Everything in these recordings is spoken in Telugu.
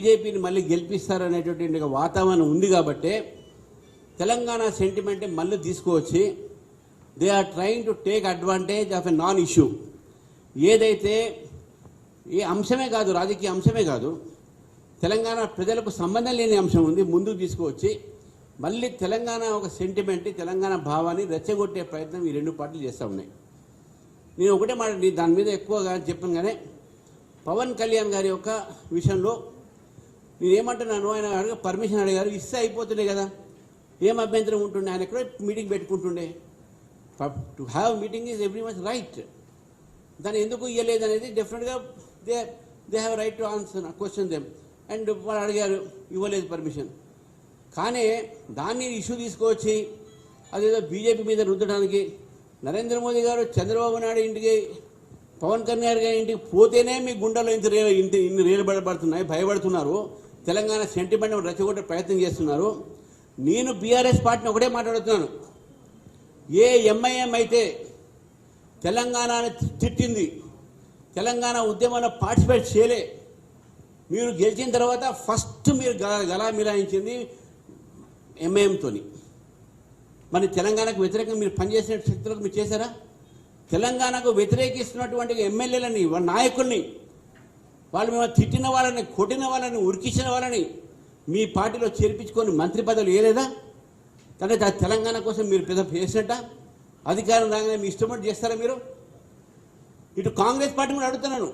బీజేపీని మళ్ళీ గెలిపిస్తారనేటువంటి వాతావరణం ఉంది కాబట్టి తెలంగాణ సెంటిమెంట్ మళ్ళీ తీసుకువచ్చి they are trying to take advantage of a non issue. ఏదైతే ఈ అంశమే కాదు, రాజకీయ అంశమే కాదు, తెలంగాణ ప్రజలకు సంబంధం లేని అంశం ఉంది, ముందుకు తీసుకువచ్చి మళ్ళీ తెలంగాణ ఒక సెంటిమెంట్, తెలంగాణ భావాన్ని రెచ్చగొట్టే ప్రయత్నం ఈ రెండు పార్టీలు చేస్తూ ఉన్నాయి. నేను ఒకటే మాట దాని మీద ఎక్కువగా చెప్పాను. కానీ పవన్ కళ్యాణ్ గారి యొక్క విషయంలో నేనేమంటున్నాను, ఆయన అడిగి పర్మిషన్ అడిగారు, ఇస్తే అయిపోతుండే కదా, ఏం అభ్యంతరం ఉంటుండే, ఆయన ఎక్కడో మీటింగ్ పెట్టుకుంటుండే. To have meeting is every much right. దాన్ని ఎందుకు ఇవ్వలేదు అనేది డెఫినెట్గా they have right to answer question them. And వాళ్ళు అడిగారు, ఇవ్వలేదు పర్మిషన్. కానీ దాన్ని ఇష్యూ తీసుకువచ్చి అదేదో బీజేపీ మీద రుద్దడానికి నరేంద్ర మోదీ గారు చంద్రబాబు నాయుడు ఇంటికి, పవన్ కళ్యాణ్ గారి ఇంటికి పోతేనే మీ గుండెలో ఇన్ని రేలుబడబడుతున్నాయి, భయపడుతున్నారు, తెలంగాణ సెంటిమెంట్ రెచ్చగొట్టే ప్రయత్నం చేస్తున్నారు. నేను బీఆర్ఎస్ పార్టీని ఒకటే మాట్లాడుతున్నాను, ఏ ఎంఐఎం అయితే తెలంగాణని తిట్టింది, తెలంగాణ ఉద్యమంలో పార్టిసిపేట్ చేయలే, మీరు గెలిచిన తర్వాత ఫస్ట్ మీరు గలా మిలాయించింది ఎంఐఎంతో. మరి తెలంగాణకు వ్యతిరేకంగా మీరు పనిచేసిన శక్తులకు మీరు చేశారా? తెలంగాణకు వ్యతిరేకిస్తున్నటువంటి ఎమ్మెల్యేలని, నాయకుల్ని, వాళ్ళు మేము తిట్టిన వాళ్ళని, కొట్టిన వాళ్ళని, ఉరికించిన వాళ్ళని మీ పార్టీలో చేర్పించుకొని మంత్రి పదవులు వేయలేదా? కానీ తెలంగాణ కోసం మీరు పెద్ద చేసినట్ట అధికారం రాగానే మీ ఇష్టపడి చేస్తారా మీరు? ఇటు కాంగ్రెస్ పార్టీ కూడా అడుగుతున్నాను,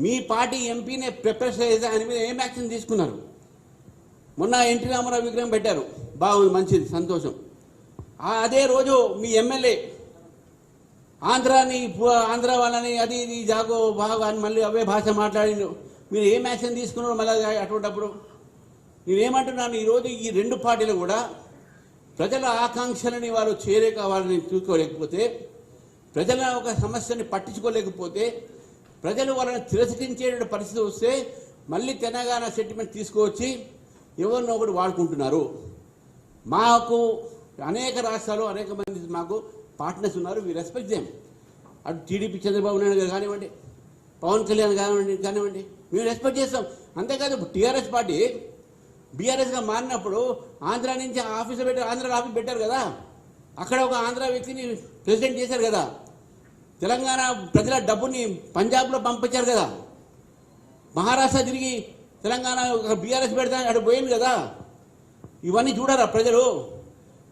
మీ పార్టీ ఎంపీనే ప్రిపేర్ చేసే ఆయన మీద ఏం యాక్షన్ తీసుకున్నారు? మొన్న ఎన్టీ రామారావు విగ్రహం పెట్టారు, బాగుంది, మంచిది, సంతోషం. అదే రోజు మీ ఎమ్మెల్యే ఆంధ్ర వాళ్ళని అది ఇది జాగో బాగా అని మళ్ళీ అవే భాష మాట్లాడి మీరు ఏం యాక్షన్ తీసుకున్నారు మళ్ళీ అటువంటిప్పుడు? నేనేమంటున్నాను, ఈరోజు ఈ రెండు పార్టీలు కూడా ప్రజల ఆకాంక్షలని వారు వాళ్ళని చూసుకోలేకపోతే, ప్రజల ఒక సమస్యని పట్టించుకోలేకపోతే, ప్రజలు వాళ్ళని తిరస్కరించే పరిస్థితి వస్తే మళ్ళీ తెలంగాణ సెంటిమెంట్ తీసుకువచ్చి ఎవరినో ఒకటి వాడుకుంటున్నారు. మాకు అనేక రాష్ట్రాలు అనేక మంది మాకు పార్ట్నర్స్ ఉన్నారు, వీ రెస్పెక్ట్ దేమ్. అటు టీడీపీ చంద్రబాబు నాయుడు గారు కానివ్వండి, పవన్ కళ్యాణ్ కానివ్వండి, మేము రెస్పెక్ట్ చేస్తాం. అంతేకాదు టీఆర్ఎస్ పార్టీ బీఆర్ఎస్గా మారినప్పుడు ఆంధ్ర నుంచి ఆఫీసు పెట్టారు, ఆంధ్ర ఆఫీస్ పెట్టారు కదా, అక్కడ ఒక ఆంధ్ర వ్యక్తిని ప్రెసిడెంట్ చేశారు కదా, తెలంగాణ ప్రజల డబ్బుని పంజాబ్లో పంపించారు కదా, మహారాష్ట్ర తిరిగి తెలంగాణ బీఆర్ఎస్ పెడతా అటు పోయింది కదా. ఇవన్నీ చూడరా ప్రజలు?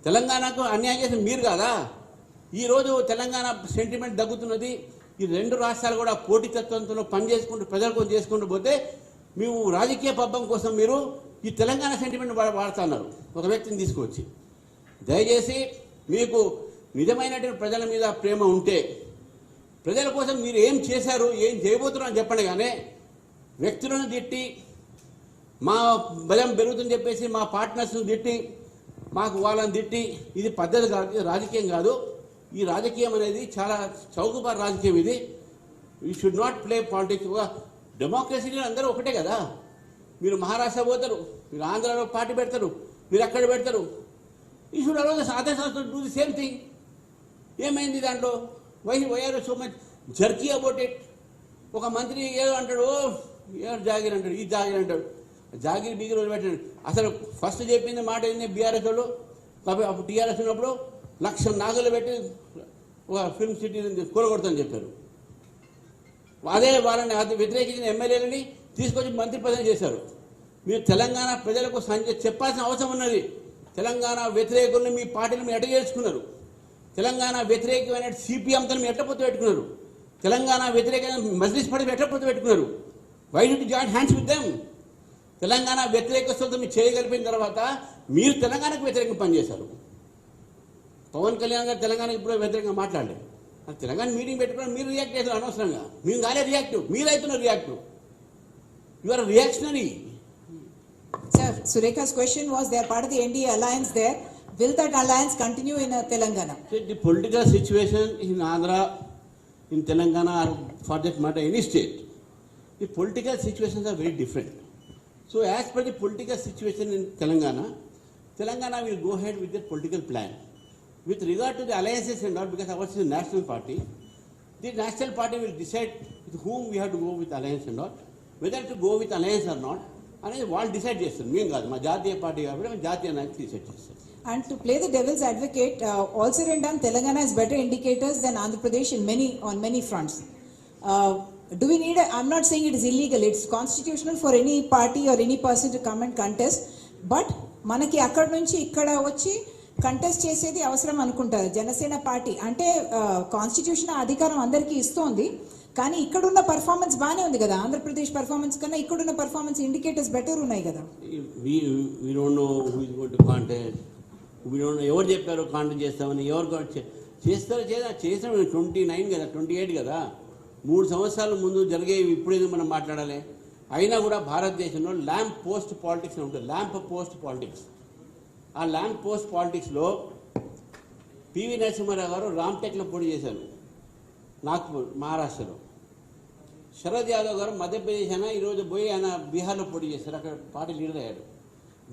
తెలంగాణకు అన్యాయం చేసిన మీరు కాదా? ఈరోజు తెలంగాణ సెంటిమెంట్ దగ్గుతున్నది. ఈ రెండు రాష్ట్రాలు కూడా పోటీతత్వంతో పనిచేసుకుంటూ ప్రజల కోసం చేసుకుంటూ పోతే మేము రాజకీయ పబ్బం కోసం మీరు ఈ తెలంగాణ సెంటిమెంట్ వాడుతున్నారు ఒక వ్యక్తిని తీసుకువచ్చి. దయచేసి మీకు నిజమైనటువంటి ప్రజల మీద ప్రేమ ఉంటే, ప్రజల కోసం మీరు ఏం చేశారు, ఏం చేయబోతున్నారని చెప్పండి. కానీ వ్యక్తులను తిట్టి మా బలం పెరుగుతుందని చెప్పేసి మా పార్ట్నర్స్ని తిట్టి మాకు వాళ్ళని తిట్టి ఇది పద్ధతి కాదు, ఇది రాజకీయం కాదు. ఈ రాజకీయం అనేది చాలా చౌకబారు రాజకీయం. ఇది you should not play politics. డెమోక్రసీలో అందరూ ఒకటే కదా. మీరు మహారాష్ట్ర పోతారు, మీరు ఆంధ్రాలో పార్టీ పెడతారు, మీరు అక్కడ పెడతారు. You should allow other states do the same thing. ఏమైంది దాంట్లో? Why are so much jerky about it? ఒక మంత్రి ఏదో అంటాడు, ఏదో జాగిర్ అంటాడు, ఈ జాగిర్ అంటాడు, జాగిరి బీగిరి వదిలిపెట్టాడు. అసలు ఫస్ట్ చెప్పింది మాట ఏంది బీఆర్ఎస్ వాళ్ళు? కాబట్టి అప్పుడు టీఆర్ఎస్ ఉన్నప్పుడు 1,00,000 నాగులు పెట్టి ఒక ఫిల్మ్ సిటీని కూలగొడతామని చెప్పారు. అదే వాళ్ళని వ్యతిరేకించిన ఎమ్మెల్యేలని తీసుకొచ్చి మంత్రి పదవి చేశారు. మీరు తెలంగాణ ప్రజలకు చెప్పాల్సిన అవసరం ఉన్నది. తెలంగాణ వ్యతిరేకులను మీ పార్టీని మీరు ఎట్ట చేసుకున్నారు? తెలంగాణ వ్యతిరేకమైన సిపిఎంతో మీరు ఎట్ట పొత్తు పెట్టుకున్నారు? తెలంగాణ వ్యతిరేకమైన మజ్లిస్ పార్టీ ఎట్ట పొత్తు పెట్టుకున్నారు? Why did you join hands with them? Telangana వ్యతిరేకస్తులతో మీరు చేయగలిపిన తర్వాత మీరు తెలంగాణకు వ్యతిరేకంగా పనిచేశారు. పవన్ కళ్యాణ్ గారు తెలంగాణకు ఇప్పుడు వ్యతిరేకంగా మాట్లాడలేదు. తెలంగాణ మీటింగ్ పెట్టుకుని మీరు రియాక్ట్ చేస్తారు అనవసరంగా. మేము కాలే రియాక్టివ్, మీరైతున్నారు reactive. You are reactionary. Sir, Surekha's question was they are part of the NDA alliance there. Will that alliance continue in Telangana? The political situation in Andhra, in Telangana, or for that matter any state, the political situations are very different. So as per the political situation in Telangana will go ahead with their political plan. With regard to the alliances and all, because ours is a national party, the national party will decide with whom we have to go with alliance and all. Whether to go with alliance or not, అనేది వాళ్ళు డిసైడ్ చేస్తారు, మేము కాదు. మా జాతీయ పార్టీ కాబట్టి మేము జాతీయ నాయకులు డిసైడ్ చేస్తాం. And to play the devil's advocate, all said and done, Telangana has better indicators than Andhra Pradesh on many fronts. Do we need? I'm not saying it is illegal. It's constitutional for any party or any person to come and contest. But మనకి అక్కడ నుంచి ఇక్కడ వచ్చి కంటెస్ట్ చేసేది అవసరం అనుకుంటారు జనసేన పార్టీ. అంటే కాన్స్టిట్యూషన్ అధికారం అందరికీ ఇస్తోంది, కానీ ఇక్కడున్న పర్ఫార్మెన్స్ బాగానే ఉంది కదా. ఆంధ్రప్రదేశ్ పర్ఫార్మెన్స్ కన్నా ఇక్కడున్న పర్ఫార్మెన్స్ ఇండికేటర్స్ బెటర్ ఉన్నాయి కదా. We don't know who is going to contest. We don't know ఎవరు చెప్పారు కాంటెస్ట్ చేస్తామని. ఎవరు చేస్తారు చేసిన 29 కదా, 28 కదా, 3 సంవత్సరాల ముందు జరిగేవి ఇప్పుడేదో మనం మాట్లాడాలి. అయినా కూడా భారతదేశంలో ల్యాంప్ పోస్ట్ పాలిటిక్స్ ఉంటుంది. ల్యాంప్ పోస్ట్ పాలిటిక్స్, ఆ ల్యాంప్ పోస్ట్ పాలిటిక్స్లో పివి నరసింహారావు గారు రామ్టెక్లో పోటీ చేశారు, నాగ్పూర్ మహారాష్ట్రలో. శరద్ యాదవ్ గారు మధ్యప్రదేశ్ అయినా ఈరోజు పోయి ఆయన బీహార్లో పోటీ చేశారు, అక్కడ పార్టీ లీడర్ అయ్యారు.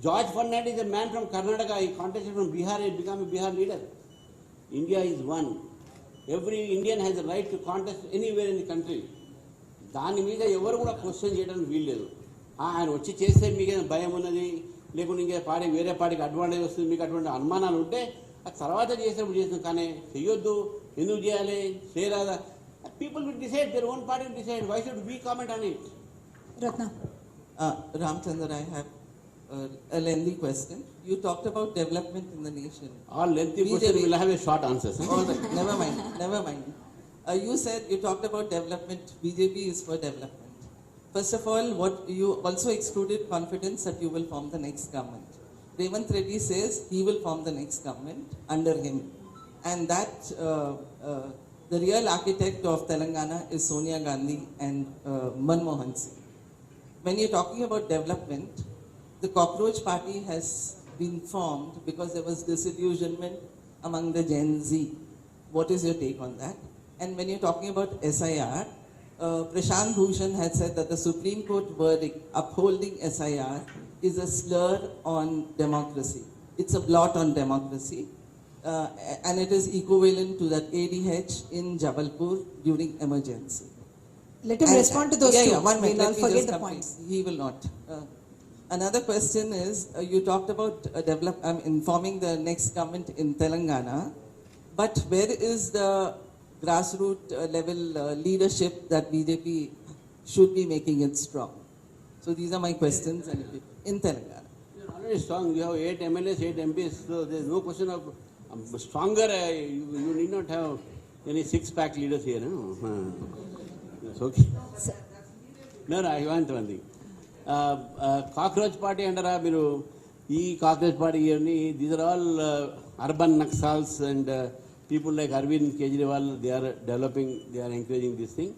George Fernandez is a man from Karnataka. He contested from Bihar and became a Bihar leader. India is one. Every Indian has a right to contest anywhere in the country. దాని మీద ఎవరు కూడా క్వశ్చన్ చేయడానికి వీల్లేదు. ఆయన వచ్చి చేస్తే మీకు భయం ఉన్నది, లేకుంటే ఇంకా పార్టీ వేరే పార్టీకి అడ్వాంటేజ్ వస్తుంది, మీకు అటువంటి అనుమానాలు ఉంటే ఆ తర్వాత చేసినప్పుడు చేస్తాం. కానీ చెయ్యొద్దు, ఎందుకు చేయాలి, చేయరాదా? People will decide, their own party will decide. Why should we comment on it? Ratna. Ramchandra, I have a lengthy question. You talked about development in the nation. All lengthy questions will have a short answers. All right, never mind. You said you talked about development. BJP is for development. First of all, what you also excluded confidence that you will form the next government. Revanth Reddy says he will form the next government under him, and that the real architect of Telangana is Sonia Gandhi and Manmohan Singh. When you're talking about development, the Cockroach Party has been formed because there was disillusionment among the Gen Z. What is your take on that? And when you're talking about SIR, Prashant Bhushan had said that the Supreme Court verdict upholding SIR is a slur on democracy. It's a blot on democracy. And it is equivalent to that ADH in Jabalpur during emergency. Let him respond to those two. One minute, We'll let me forget just the complete. points. He will not. Another question is, you talked about informing the next government in Telangana, but where is the grassroots level leadership that BJP should be making it strong? So these are my questions in Telangana. You're already strong. You have 8 MLAs, 8 MPs, so there's no question of stronger. You need not have any six-pack leaders here. No? It's okay. No, I want one thing. Cockroach party అంటారా మీరు? ఈ కాక్రోచ్ పార్టీ ఇవన్నీ, these are all urban naxals and people like Arvind Kejriwal. They are developing, they are encouraging this thing.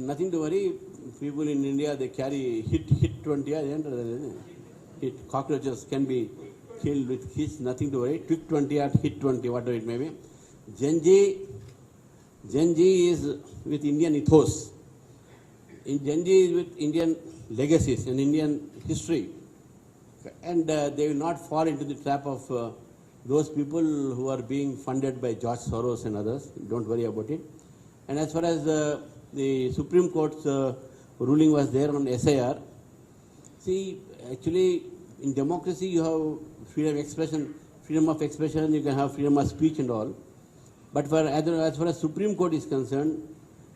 Nothing to worry. People in India they carry Hit 20, అదేంటారు, Hit cockroaches can be killed with Hits. Nothing to worry. Twig 20 or hit 20, whatever it may be. Gen Z is with Indian ethos. Gen Z is with Indian legacies and Indian history, and they will not fall into the trap of those people who are being funded by George Soros and others. Don't worry about it. And as far as the Supreme Court's ruling was there on SIR, see, actually in democracy you have freedom of expression, you can have freedom of speech and all, but as far as Supreme Court is concerned,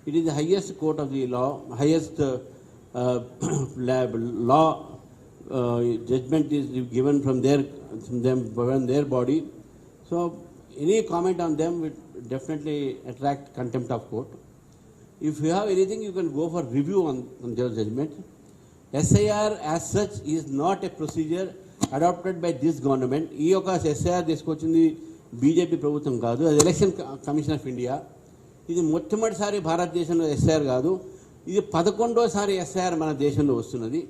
it is the highest court of the law, highest law judgment is given from their body. So any comment on them will definitely attract contempt of court. If you have anything, you can go for review on their judgment. SIR as such is not a procedure adopted by this government. ఈ యొక్క SIR తీసుకొచ్చింది బీజేపీ ప్రభుత్వం కాదు, అది ఎలక్షన్ కమిషన్ ఆఫ్ ఇండియా. ఇది మొట్టమొదటిసారి భారతదేశంలో SIR కాదు, ఇది 11వ సారి SIR మన దేశంలో వస్తున్నది.